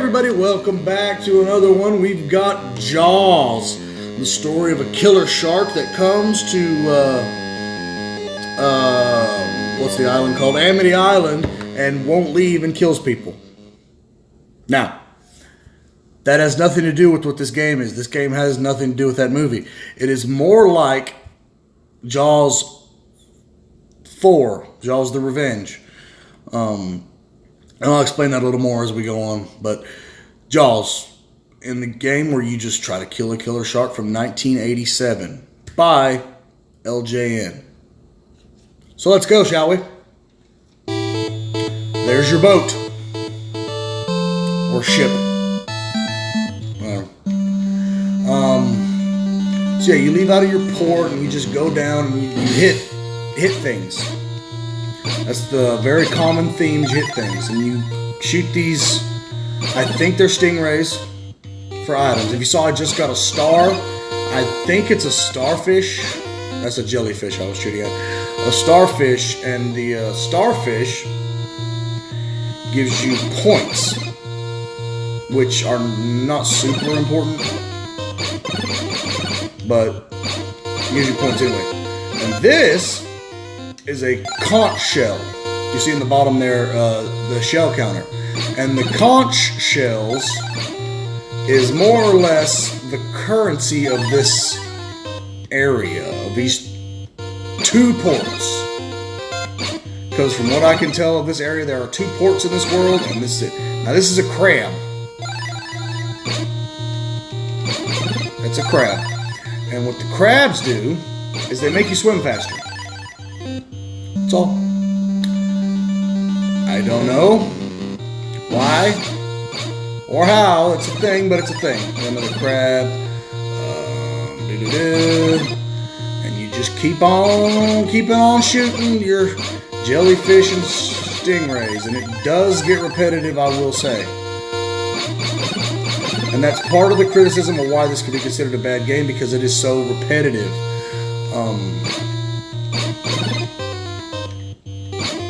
everybody, welcome back to another one. We've got Jaws, the story of a killer shark that comes to, what's the island called? Amity Island, and won't leave and kills people. Now, that has nothing to do with what this game is. This game has nothing to do with that movie. It is more like Jaws 4, Jaws the Revenge. And I'll explain that a little more as we go on. But Jaws, in the game where you just try to kill a killer shark from 1987 by LJN. So let's go, shall we? There's your boat. Or ship. So yeah, you leave out of your port and you just go down and you hit things. That's the very common themes. You hit things and you shoot these. I think they're stingrays for items. If you saw, I just got a star. I think it's a starfish. That's a jellyfish I was shooting at. A starfish, and the starfish gives you points, which are not super important, but gives you points anyway. And this is a conch shell. You see in the bottom there, the shell counter. And the conch shells is more or less the currency of this area, of these two ports. Because from what I can tell of this area, there are two ports in this world, and this is it. Now this is a crab. That's a crab. And what the crabs do is they make you swim faster. That's all. I don't know why or how. It's a thing, but it's a thing. Another crab. And you just keep on shooting your jellyfish and stingrays. And it does get repetitive, I will say. And that's part of the criticism of why this could be considered a bad game, because it is so repetitive.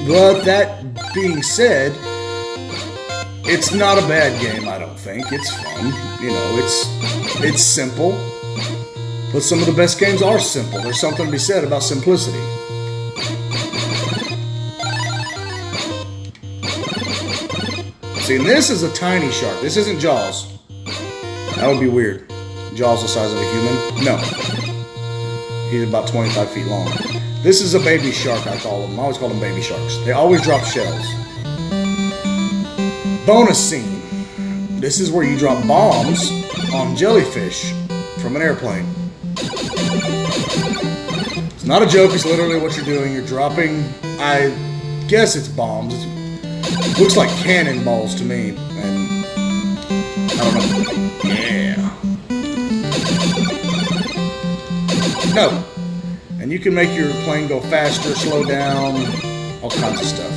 But that being said, it's not a bad game, I don't think. It's fun. You know, it's simple. But some of the best games are simple. There's something to be said about simplicity. See, and this is a tiny shark. This isn't Jaws. That would be weird. Jaws the size of a human? No. He's about 25 feet long. This is a baby shark, I call them. I always call them baby sharks. They always drop shells. Bonus scene. This is where you drop bombs on jellyfish from an airplane. It's not a joke, it's literally what you're doing. You're dropping, I guess it's bombs. It looks like cannonballs to me. And I don't know. Yeah. No. And you can make your plane go faster, slow down, all kinds of stuff.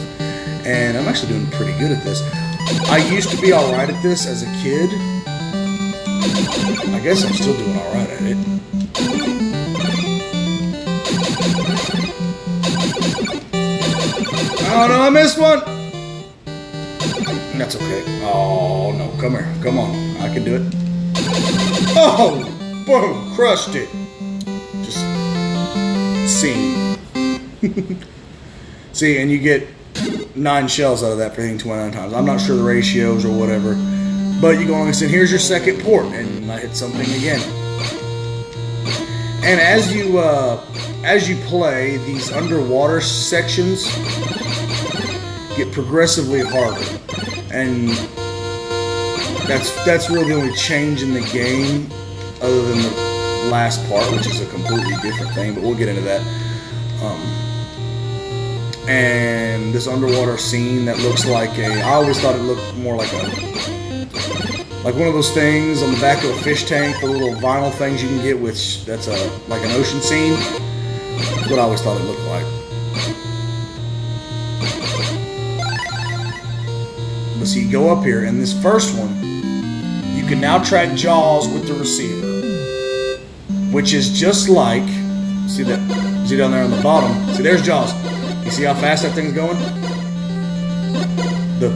And I'm actually doing pretty good at this. I used to be alright at this as a kid. I guess I'm still doing alright at it. Oh no, I missed one! That's okay. Oh no, come here. Come on. I can do it. Oh! Boom! Crushed it. Just scene. See, and you get 9 shells out of that for hitting 29 times. I'm not sure the ratios or whatever. But you go along and say, here's your second port. And I hit something again. And as you play, these underwater sections get progressively harder. And that's really the only change in the game, other than the last part, which is a completely different thing, but we'll get into that. And this underwater scene that looks like I always thought it looked more like one of those things on the back of a fish tank, the little vinyl things you can get with, that's like an ocean scene. That's what I always thought it looked like. But so you go up here, and this first one, you can now track Jaws with the receiver, which is just like, see down there on the bottom, see there's Jaws. You see how fast that thing's going? the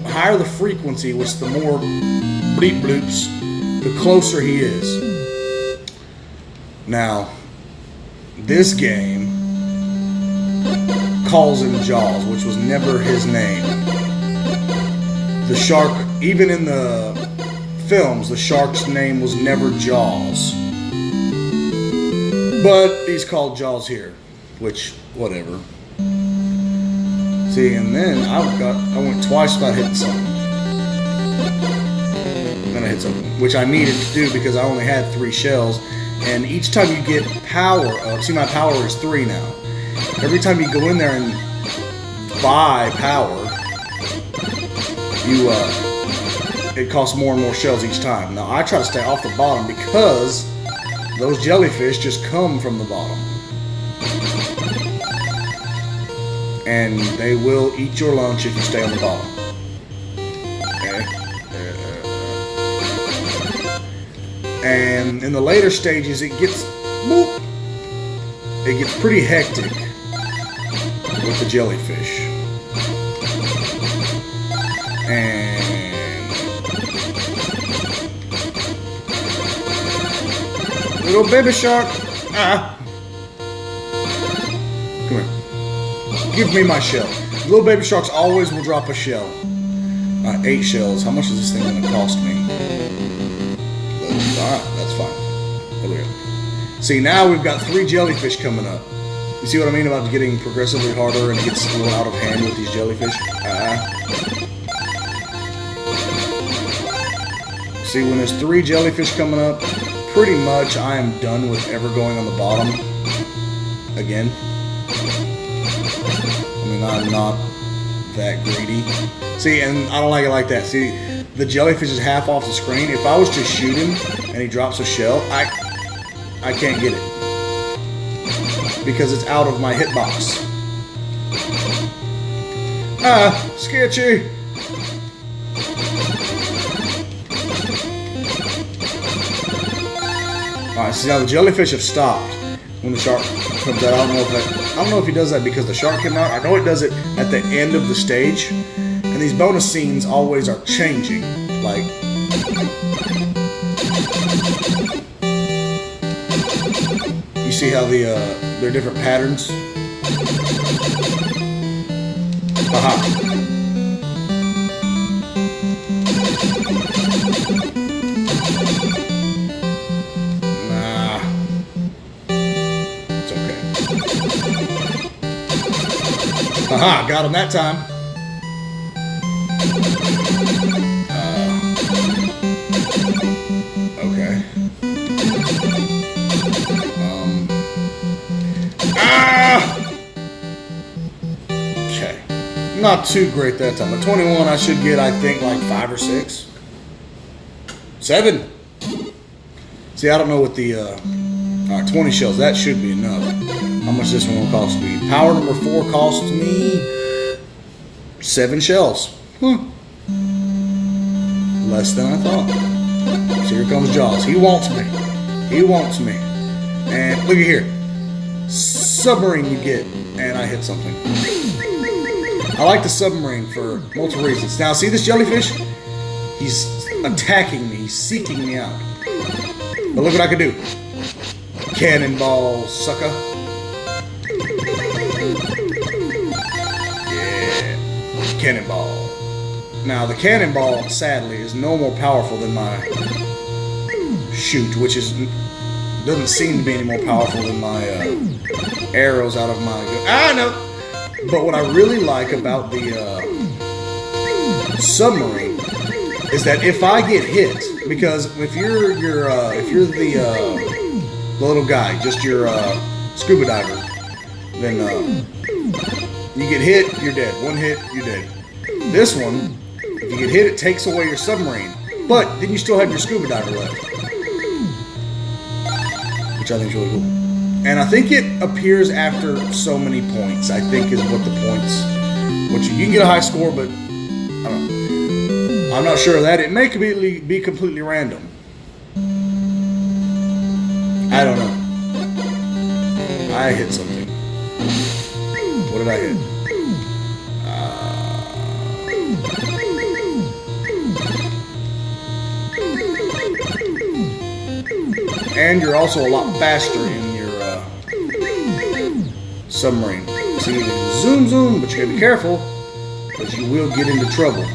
higher the frequency, which the more bleep bloops, the closer he is. Now, this game calls him Jaws, which was never his name. The shark, even in the films, the shark's name was never Jaws. But he's called Jaws here, which, whatever. See, and then I went twice without hitting something. Then I hit something, which I needed to do because I only had 3 shells. And each time you get power up, see my power is 3 now. Every time you go in there and buy power, it costs more and more shells each time. Now I try to stay off the bottom because those jellyfish just come from the bottom. And they will eat your lunch if you stay on the bottom. Okay. And in the later stages, it gets pretty hectic with the jellyfish. And little baby shark, come here. Give me my shell. Little baby sharks always will drop a shell. 8 shells. How much is this thing going to cost me? Alright, that's fine. There we go. See, now we've got 3 jellyfish coming up. You see what I mean about getting progressively harder and it gets a little out of hand with these jellyfish? See, when there's 3 jellyfish coming up, pretty much I am done with ever going on the bottom again. I mean, I'm not that greedy. See, and I don't like it like that. See, the jellyfish is half off the screen. If I was to shoot him and he drops a shell, I can't get it. Because it's out of my hitbox. Sketchy! Alright, so now the jellyfish have stopped when the shark comes out. I don't know if he does that because the shark came out. I know it does it at the end of the stage. And these bonus scenes always are changing. Like, you see how they're different patterns? Aha. Aha, got him that time. Okay. Okay. Not too great that time. At 21, I should get, I think, like 5 or 6. 7. See, I don't know what the, alright, 20 shells. That should be enough. How much this one will cost me? Power number 4 cost me 7 shells. Less than I thought. So here comes Jaws. He wants me. He wants me. And look at here. Submarine you get. And I hit something. I like the submarine for multiple reasons. Now, see this jellyfish? He's attacking me. He's seeking me out. But look what I can do. Cannonball, sucker. Yeah. Cannonball. Now, the cannonball, sadly, is no more powerful than my shoot, which doesn't seem to be any more powerful than my arrows out of my gun. No! But what I really like about the submarine is that if I get hit, because if you're the little guy, just your scuba diver, then you get hit, you're dead. One hit, you're dead. This one, if you get hit, it takes away your submarine, but then you still have your scuba diver left, which I think is really cool. And I think it appears after so many points, I think is what the points, which you can get a high score, but I don't know. I'm not sure of that. It may be completely random. I don't know. I hit something. What did I hit? and you're also a lot faster in your submarine. So you can zoom, but you gotta be careful, because you will get into trouble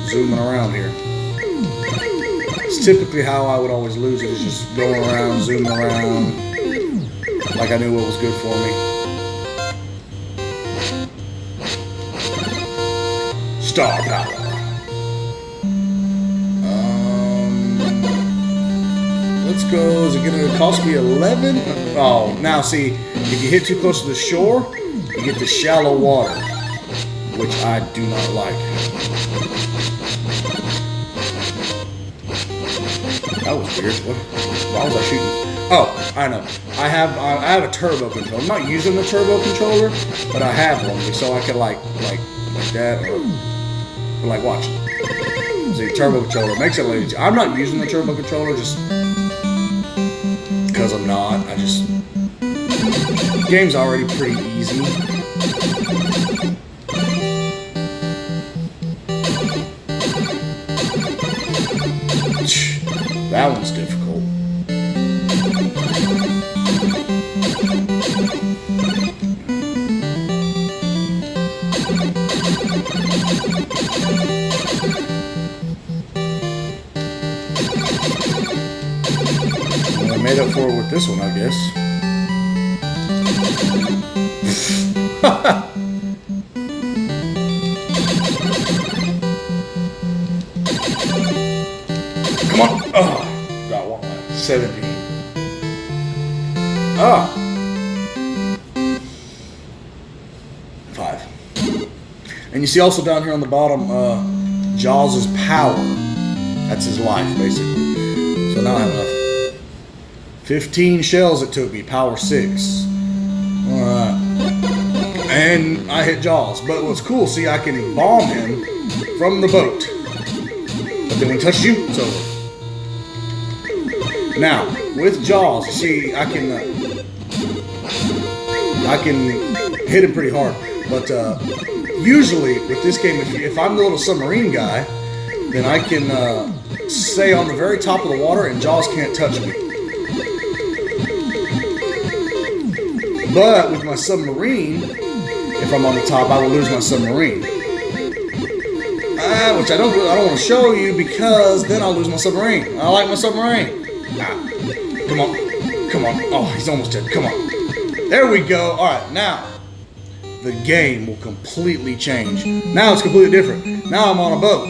zooming around here. It's typically how I would always lose it, is just going around, zooming around, like I knew what was good for me. Star power. Let's go. Is it going to cost me 11? Oh, now see, if you hit too close to the shore, you get the shallow water, which I do not like. That was weird. Why was I shooting? Oh, I know. I have a turbo controller. I'm not using the turbo controller, but I have one, so I can like that, or like watch. See, turbo controller makes it lazy. I'm not using the turbo controller just because I'm not. Game's already pretty easy. That one's difficult. Well, I made up for it with this one, I guess. Come on! Oh, got one left. 17. Ah! 5. And you see also down here on the bottom, Jaws' power. That's his life, basically. So now I have enough. 15 shells it took me, power 6. Alright. And I hit Jaws. But what's cool, see, I can bomb him from the boat. But then when he touches you, it's over. Now, with Jaws, see, I can hit him pretty hard. But usually with this game, if I'm the little submarine guy, then I can stay on the very top of the water and Jaws can't touch me. But with my submarine, if I'm on the top, I will lose my submarine. Which I don't want to show you, because then I'll lose my submarine. I like my submarine. Come on. Come on. Oh, he's almost dead. Come on. There we go. Alright, now the game will completely change. Now it's completely different. Now I'm on a boat.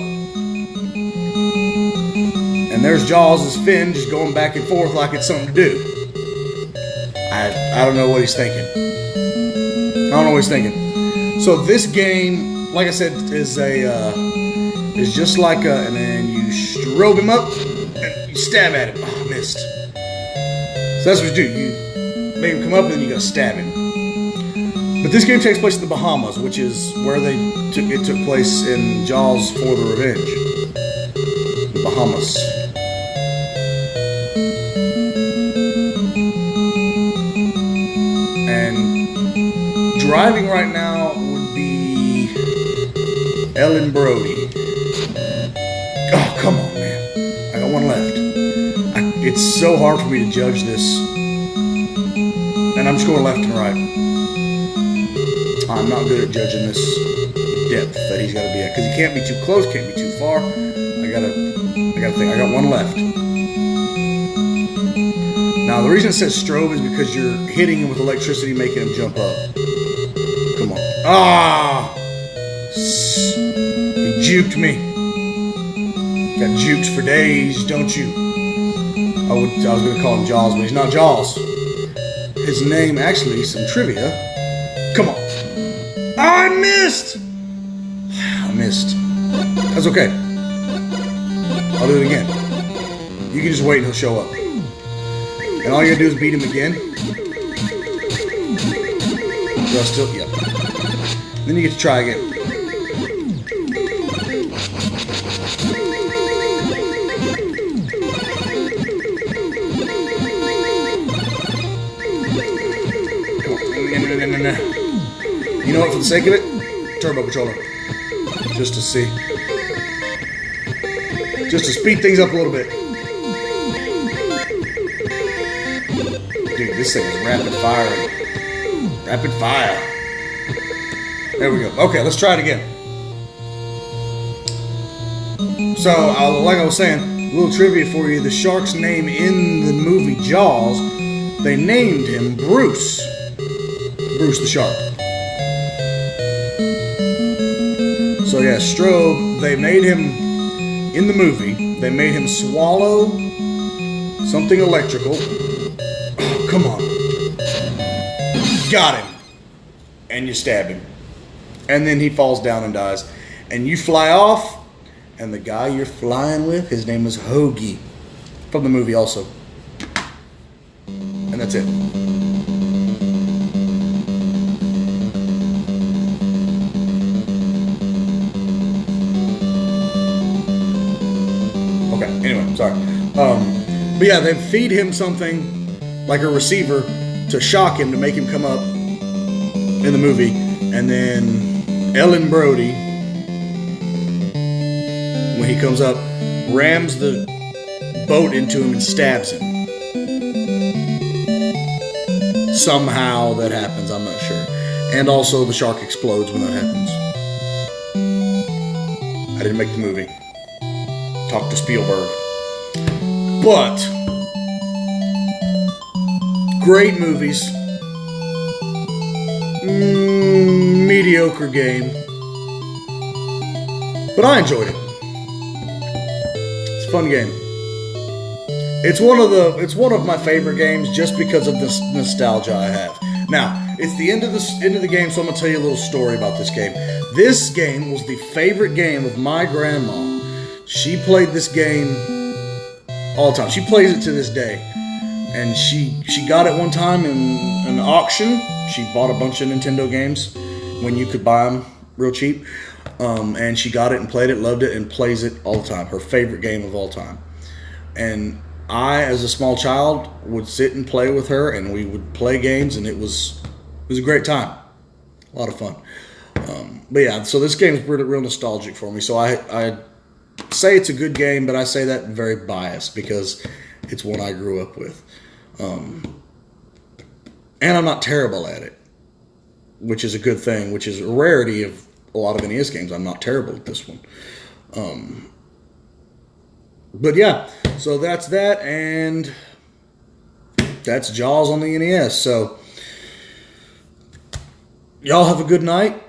And there's Jaws' fin just going back and forth like it's something to do. I don't know what he's thinking. I don't know what he's thinking. So this game, like I said, is just like a, and then you strobe him up and you stab at him. Oh, I missed. So that's what you do. You make him come up and then you gotta stab him. But this game takes place in the Bahamas, which is where it took place in Jaws for the Revenge. The Bahamas. And driving right now would be Ellen Brody. Oh, come on, man. I got one left. It's so hard for me to judge this. And I'm just going left and right. I'm not good at judging this depth that he's got to be at, because he can't be too close, can't be too far. I gotta think. I got one left. Now the reason it says strobe is because you're hitting him with electricity, making him jump up. Come on. Ah! He juked me. Got jukes for days, don't you? I was gonna call him Jaws, but he's not Jaws. His name, actually, some trivia. Come on. I missed! I missed. That's okay. I'll do it again. You can just wait and he'll show up. And all you gotta do is beat him again. Do I still? Yep. Then you get to try again. You know what, for the sake of it, turbo controller. Just to see. Just to speed things up a little bit. Dude, this thing is rapid fire. Rapid fire. There we go. Okay, let's try it again. So, like I was saying, a little trivia for you. The shark's name in the movie Jaws, they named him Bruce. Bruce the shark. So yeah, Strobe, they made him, in the movie, they made him swallow something electrical. Oh, come on. Got him. And you stab him. And then he falls down and dies. And you fly off, and the guy you're flying with, his name is Hoagie. From the movie also. And that's it. Okay, anyway, sorry. But yeah, they feed him something like a receiver to shock him, to make him come up in the movie. And then Ellen Brody, when he comes up, rams the boat into him and stabs him. Somehow that happens, I'm not sure. And also the shark explodes when that happens. I didn't make the movie. Talk to Spielberg. But great movies. Mediocre game. But I enjoyed it. It's a fun game. It's one of my favorite games just because of this nostalgia I have. Now, it's the end of the game, so I'm gonna tell you a little story about this game. This game was the favorite game of my grandma. She played this game all the time. She plays it to this day. And she got it one time in an auction. She bought a bunch of Nintendo games when you could buy them real cheap. And she got it and played it, loved it, and plays it all the time. Her favorite game of all time. And I, as a small child, would sit and play with her, and we would play games, and it was a great time. A lot of fun. But yeah, so this game is real nostalgic for me. So I say it's a good game, but I say that very biased because it's one I grew up with. And I'm not terrible at it, which is a good thing, which is a rarity of a lot of NES games. I'm not terrible at this one. But yeah, so that's that, and that's Jaws on the NES. So y'all have a good night,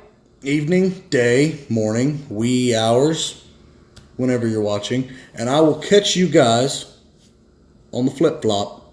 evening, day, morning, wee hours, whenever you're watching, and I will catch you guys on the flip-flop.